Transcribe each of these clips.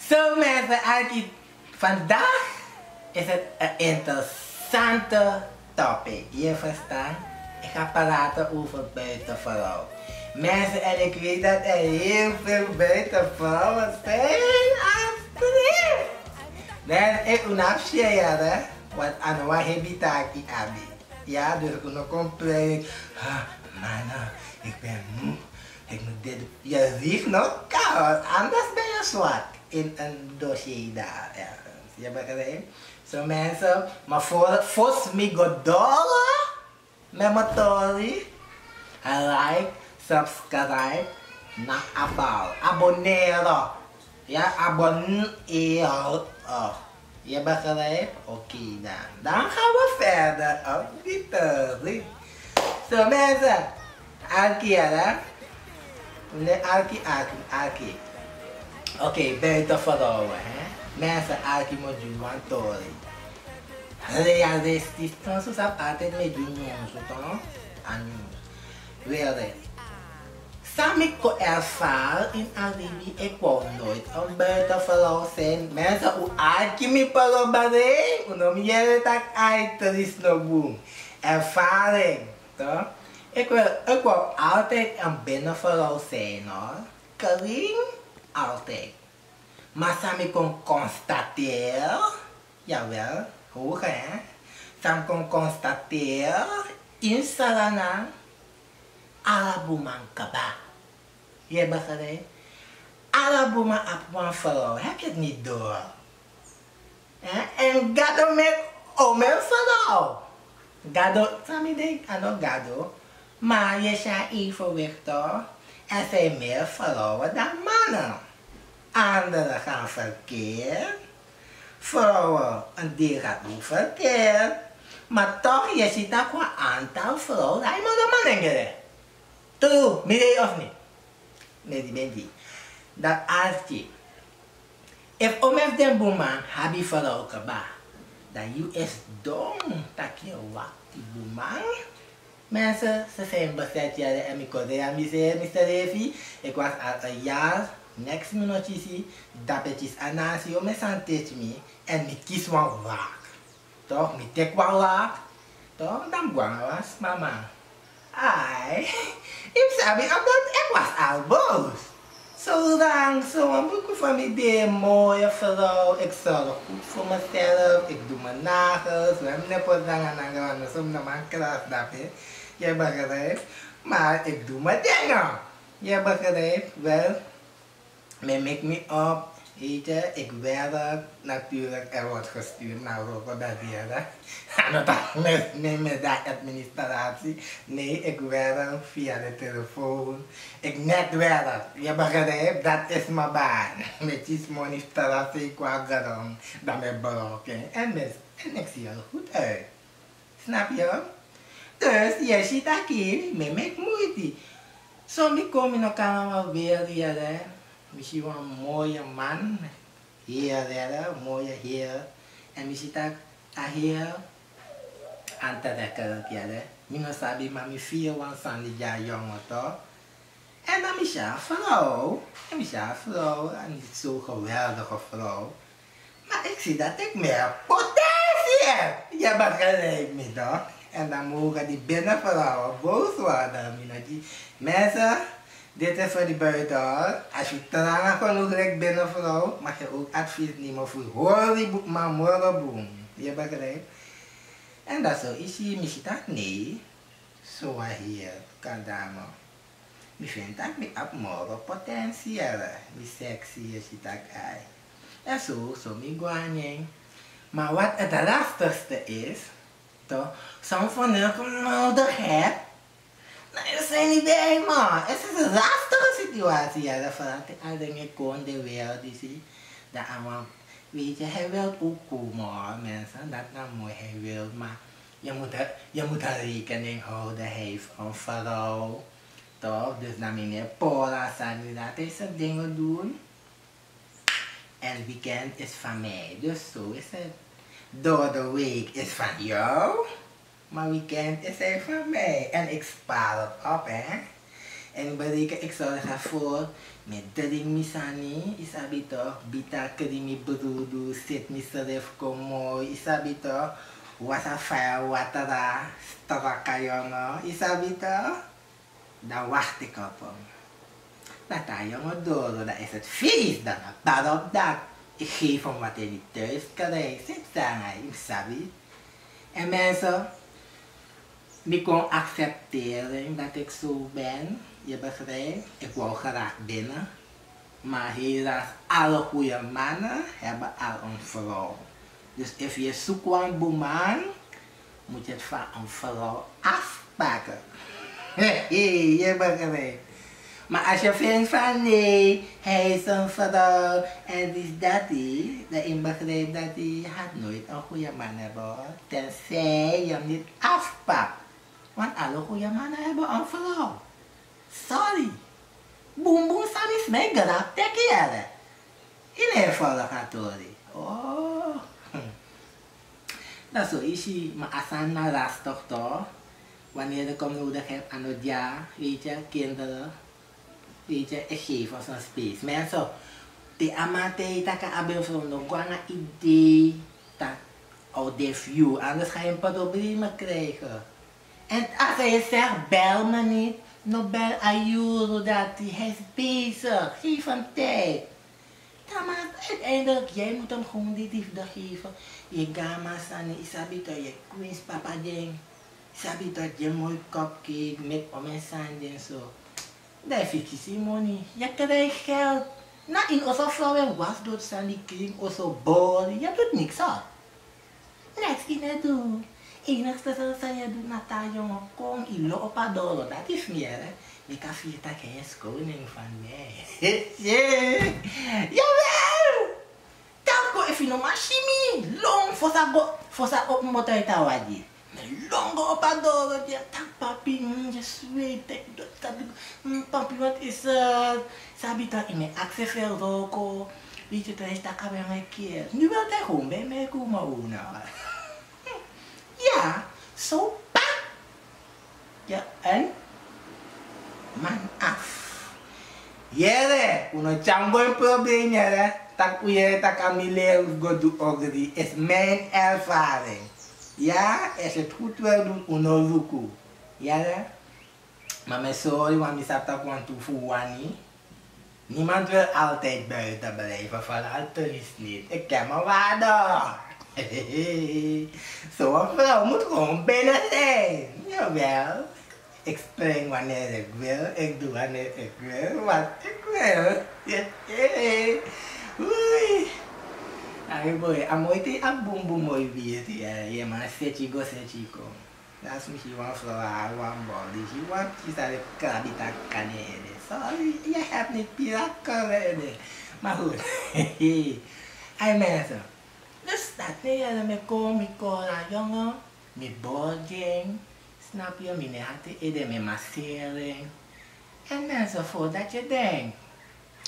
Zo mensen, vandaag is het een interessante topic. Je verstaan? Ik ga praten over buitenvrouw. Mensen, en ik weet dat er heel veel buitenvrouwen zijn. Alsjeblieft! Dan ik unafshare, wat aan wat heb je taki abi. Ja, dus ik nog compleet. Mannen, ik ben moe. Ik moet dit. Je ziet nog koud, anders ben je zwak in een dossier daar. Ja, je begrijpt? Zo mensen, maar voor me go dollar met mijn story. Like, subscribe, naar abonneren. Ja, abonneren. Je begrijpt? Oké dan. Dan gaan we verder op die story. Zo mensen, hè? Nee, Alki. Oké, buitenvrouwen, hè. Mensen, Alki moet je want tori. Realistisch, dan zou ze altijd met je nieuws, toch? Aan nieuws. Wel, Sami ko ervaren in Alibi, ik wou nooit een buitenvrouw zijn. Mensen, hoe Alki me parobare, unom jere tak uit, er is no boom. Ervaring, toch? Ik wil altijd een binnenvrouw zijn hoor. Karin, altijd. Maar Sam kon constateren, jawel, hoog hè. Sam kon constateren, in Sarana, Alabuman kaba. Je begrijpt? Alabuman op een vrouw, heb je het niet door? En gado met een vrouw. Gado, Sam denkt aan een gado. Maar je zijn evenwicht toch? Er zijn meer vrouwen dan mannen. Anderen gaan verkeerd. Vrouwen, een deel gaat ook verkeerd. Maar toch, je ziet ook een aantal vrouwen. Hij moet een man ingeren. True, midden of niet? Nee, die bent die. Dat als je. If omef den boeman, heb je vrouw kaba. Dan je is dom. Dat je wat die boeman. Mensen, ze zijn bezet jaren en ik kon aan Mr. Revi. Ik was al een jaar, next minuutje, dat is anansi om me aan me en ik kies wel waak. Toch, ik tek wel waak. Toch, dan kwam was mama. Ai, ik zei omdat ik was al boos. Zolang zo'n boek van mij deed, mooie vrouw, ik zorg goed voor mezelf, ik doe mijn nagels, we hebben net wat dingen aan de zo'n man kras dat is. Je begrijpt? Maar ik doe mijn dingen. Je begrijpt? Wel, men make me op. Weet je, ik werk natuurlijk, er wordt gestuurd naar Rotterdam. Neem me dat administratie. Nee, ik werk via de telefoon. Ik netwerk. Je begrijpt? Dat is mijn baan. Met die administratie qua garam. Dat ben broken. En ik zie er goed uit. Snap je? Dus je ziet aquí, me met moeite. Soms kom je nog allemaal weer hier, misschien wel een mooie man, hier, een mooie heer. En je ziet ook hier aantrekkelijk, minus sabi maar me 4 jaar jongen toch. En dan is je vrouw, en is je vrouw, en niet zo geweldige vrouw. Maar ik zie dat ik meer potentie heb. Je begrijpt me toch? En dan mogen die binnenvrouwen boos worden. Mensen, dit is voor die buiten. Als je tranger genoeg lijkt binnenvrouw, mag je ook advies nemen voor hoor maar morgen. Je begrijpt? En dat zo is je misschien dat nee. Zo hier, kan dame. Ik vind dat ik op morgen potentieel. Ik sexy is je dat ei. En zo me guanyen. Maar wat het lastigste is, toch, soms van je nodig hebt. Nou, dat zijn niet bij man. Het is een lastige situatie. Ja, dat verandert al dingen gewoon de wereld. Dat allemaal, weet je, hij wil ook komen, mensen. Dat nou mooi, hij wil. Maar je moet er rekening houden. Hij heeft een vrouw. Toch? Dus naar meneer Paula zei dat hij zijn dingen doen. En weekend is van mij. Dus zo is het. Door de week is van jou, maar weekend is hij van mij. En ik spaar het op, hè. En bereken, ik zorg ervoor met dring misani, isabi toch, bita kedi mi brudu, sit miself komo, isabi toch, wasa fire watera, straka jongen, isabi toch, dan wacht ik op hem. Dat hij jongen door, dat is het feest dan, daarop dat. Ik geef hem wat hij niet thuis krijgt, zit daar, isabi. En mensen, ik kon accepteren dat ik zo ben. Je begrijpt, ik wou graag binnen. Maar helaas, alle goede mannen hebben al een vrouw. Dus als je zoekt een boeman, moet je het van een vrouw afpakken. Je begrijpt. Maar als je vindt van nee, hij is een vrouw en dit dat die, dan begrijpt dat hij had nooit een goede man hebben. Tenzij je hem niet afpakt. Want alle goede mannen hebben een vrouw. Sorry. Boom boom sam is mij grap te keren. In een volgatori. Oh. Dat zo is hij. Maar als hij naar rast toch. Wanneer je komt nodig hebt aan het jaar. Weet je, kinderen. Weet je, ik geef ons een space. Mensen. De amate dat kan abel van nog een idee. Dat out the view. Anders ga je een problemen krijgen. En als hij zegt, bel me niet, no bel Ayuro dat hij is bezig, geef hem tijd. Ja, maar uiteindelijk, jij moet hem gewoon die liefde geven. Je gama sani, isabi dat je queens papa ding, isabi dat je mooi cupcake, met om en sand en zo. Dat is fictie money. Je krijgt geld. Nou, in onze vrouwen was dood sandy kring, onze bol, je doet niks aan. Niks in het doen. Enigste dat je doet na dat jongen, kom, je loopt op dollar, dat is meer hè. Je kan vieren dat hij is koning van mij. Jawel! Dat go even nog maar chimie, long voor sa op motor uit awadi. Long op a dollar, ja, tak papi, je zweet, dat papi, wat is het? Sabi dat in mijn actie veel roko, weet je, dat is dat kan bij mij keer. Nu wil hij gewoon bij mij komen wonen. Ja, zo pak je een man af. Jere, uno chango een probleem, jere. Tak uye, tak amile, go do ogri. Is mijn ervaring. Ja, als je het goed wil doen, uno luku. Jere. Maar mijn sorry, want ik zat dat gewoon toe voor wani. Niemand wil altijd buiten blijven, vooral thuis niet. Ik ken mijn waarde. Zo'n vrouw moet gewoon binnen zijn. Jawel. Ik spring wanneer ik wil. Ik doe wanneer ik wil. Wat ik wil. Oei. Ay boy, amoy te abumbu mooi weer. Ja, maar sechigo. Dat is misschien wel vrouw, one body. Je want je zou de krabita kaneden. Sorry, je hebt niet pirakken. Maar goed. Ay mensen. Dus dat nee, me kom, jongen, me boarding, snap je, me had ede me massering. En mensen, voordat je denkt,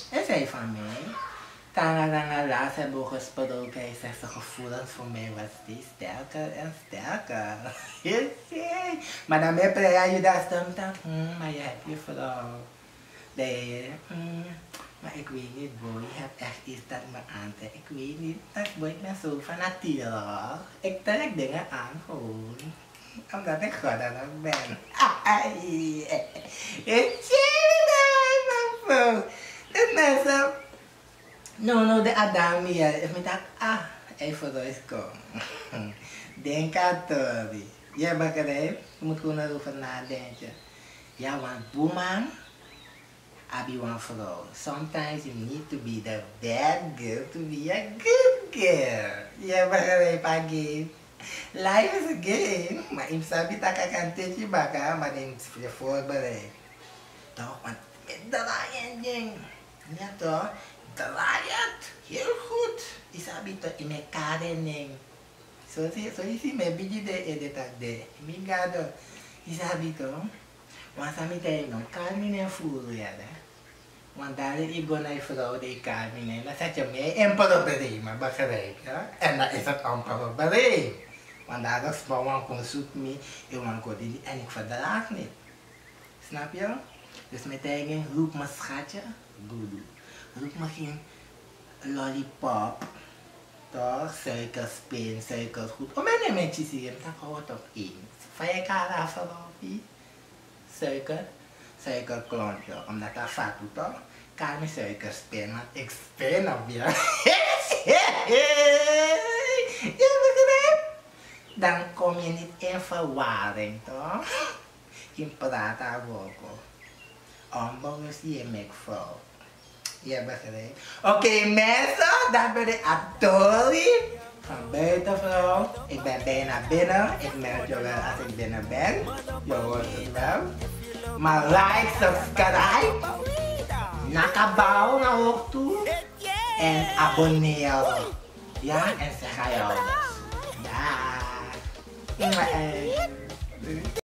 hij zei van mij, tanga laatst hebben we gesproken, hij zegt zijn gevoelens voor mij was steeds sterker en sterker. Maar dan ben je dat stemt dan, maar je hebt je vrouw. Nee, maar ik weet niet, boy, je hebt echt iets dat me aantrekt. Ik weet niet, ik ben zo van natuurlijk. Ik trek dingen aan gewoon. Omdat ik God dan ook ben. Ik zie het man. Dus mensen, no, de Adam hier, ik dacht, even rust komen. Denk aan Tori. Je begrijpt? Je moet gewoon erover nadenken. Ja, want boeman. Abi one vrouw. Sometimes you need to be the bad girl to be a good girl. Je begrijpt again. Life is a game. Maar ik sabi dat ik kan tegen baka, maar ik je voorbereid. Toch, want met draaien ding. Ja toch, draaien. Heel goed. Ik sabi toch in mijn kade ding. Zo je ziet me bigi de editor de. Mi gado. Ik sabi toch. Want sa mi tayo nung kalmin yung furo yan want dahil igo na yung vrouw die kalmin na zet je mee in problema, begrijp je? En dan is het een probleem. Want daar is maar wan kon zoek me, je wan kon die en ik verdraag niet. Snap je? Dus meteen roep me schatje. Goedoe. Roep me geen lollipop. Toch? Suikerspin, suikergoed. Oh, mijn mensen zie je, dan hou het op één. Van je kala verlopen. Suikerklontje. Omdat dat vat doet toch? Kan me suikerspin, want ik spin op je. Je begrijpt? Dan kom je niet in verwarring, toch? In prata woko. Onbewust je mekvrouw. Je begrijpt? Oké, mensen, dat ben ik Adori. Van buitenvrouw. Ik ben bijna binnen. Ik merk je wel als ik binnen ben. Je hoort het wel. Maar like, subscribe. Nakabouw naar ook toe. En abonneren. Ja, en zeg aan jou. Ja.